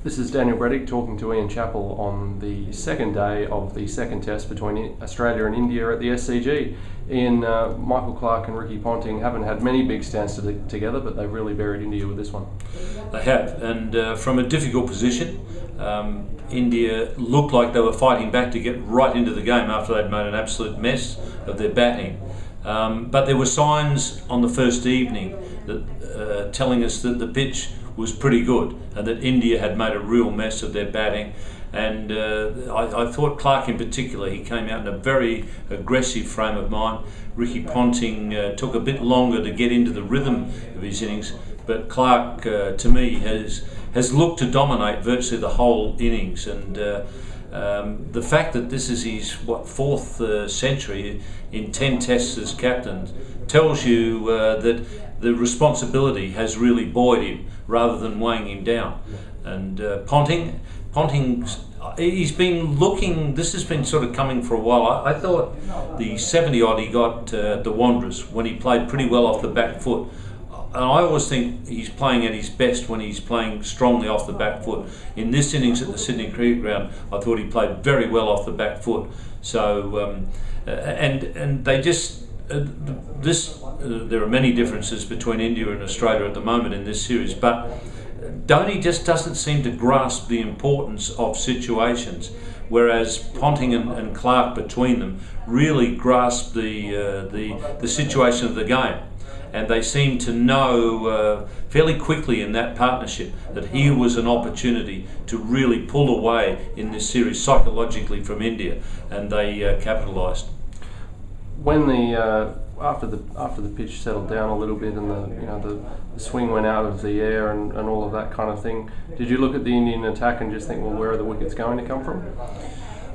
This is Daniel Breddick talking to Ian Chappell on the second day of the second test between Australia and India at the SCG. Ian, Michael Clarke and Ricky Ponting haven't had many big stands together, but they've really buried India with this one. They have, and from a difficult position. India looked like they were fighting back to get right into the game after they'd made an absolute mess of their batting. But there were signs on the first evening that telling us that the pitch was pretty good and that India had made a real mess of their batting. And I thought Clarke in particular, he came out in a very aggressive frame of mind. Ricky Ponting took a bit longer to get into the rhythm of his innings, but Clarke to me has looked to dominate virtually the whole innings. And the fact that this is his fourth century in 10 tests as captain tells you that the responsibility has really buoyed him rather than weighing him down. And Ponting, he's been looking, this has been sort of coming for a while. I thought the 70 odd he got at the Wanderers when he played pretty well off the back foot. And I always think he's playing at his best when he's playing strongly off the back foot. In this innings at the Sydney Cricket Ground, I thought he played very well off the back foot. So, and they just, there are many differences between India and Australia at the moment in this series, but Dhoni just doesn't seem to grasp the importance of situations, whereas Ponting and Clarke between them really grasp the situation of the game. And they seem to know fairly quickly in that partnership that here was an opportunity to really pull away in this series psychologically from India, and they capitalised. When after the pitch settled down a little bit and the swing went out of the air and all of that kind of thing, did you look at the Indian attack and just think, well, where are the wickets going to come from?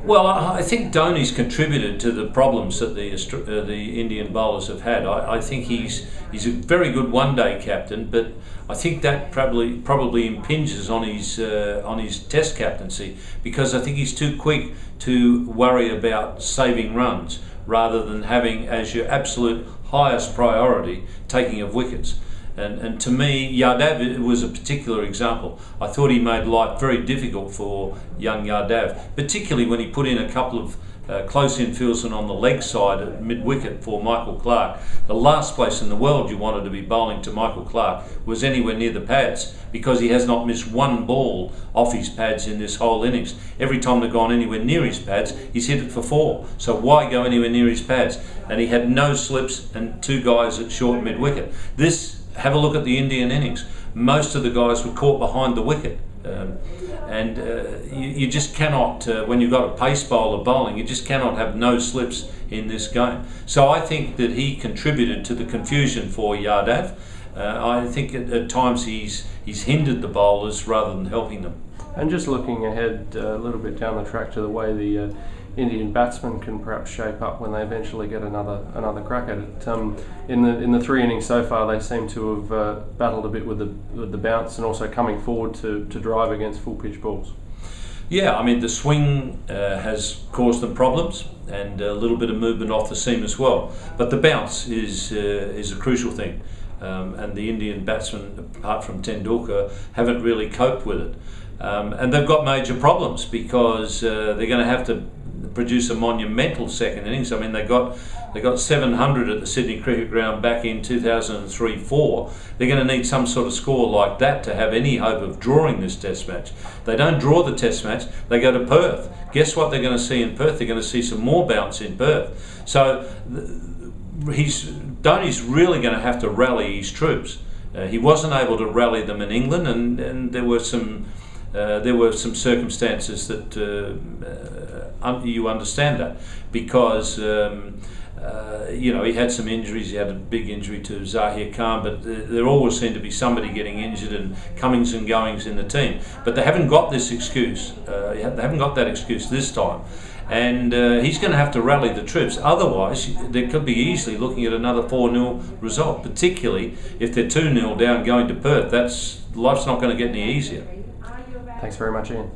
Well, I think Dhoni's contributed to the problems that the Indian bowlers have had. I think he's a very good one-day captain, but I think that probably impinges on his Test captaincy, because I think he's too quick to worry about saving runs rather than having as your absolute highest priority taking of wickets. And to me, Yadav was a particular example. I thought he made life very difficult for young Yadav, particularly when he put in a couple of close infields and on the leg side at mid-wicket for Michael Clarke. The last place in the world you wanted to be bowling to Michael Clarke was anywhere near the pads, because he has not missed one ball off his pads in this whole innings. Every time they've gone anywhere near his pads, he's hit it for 4. So why go anywhere near his pads? And he had no slips and 2 guys at short mid-wicket. Have a look at the Indian innings. Most of the guys were caught behind the wicket. You just cannot, when you've got a pace bowler bowling, you just cannot have no slips in this game. So I think that he contributed to the confusion for Yadav. I think at times he's hindered the bowlers rather than helping them. And just looking ahead a little bit down the track to the way the Indian batsmen can perhaps shape up when they eventually get another crack at it. In the 3 innings so far, they seem to have battled a bit with the bounce and also coming forward to drive against full pitch balls. Yeah, I mean the swing has caused them problems, and a little bit of movement off the seam as well. But the bounce is a crucial thing, and the Indian batsmen, apart from Tendulkar, haven't really coped with it. And they've got major problems because they're going to have to produce a monumental second innings. I mean, they got 700 at the Sydney Cricket Ground back in 2003-04. They're going to need some sort of score like that to have any hope of drawing this Test match. They don't draw the Test match, they go to Perth. Guess what they're going to see in Perth? They're going to see some more bounce in Perth. So Dhoni's really going to have to rally his troops. He wasn't able to rally them in England, and there were some circumstances that you understand that, because he had some injuries. He had a big injury to Zahir Khan, but there always seemed to be somebody getting injured and comings and goings in the team. But they haven't got this excuse. They haven't got that excuse this time. And he's going to have to rally the troops. Otherwise, they could be easily looking at another 4-0 result, particularly if they're 2-0 down going to Perth. Life's not going to get any easier. Thanks very much, Ian.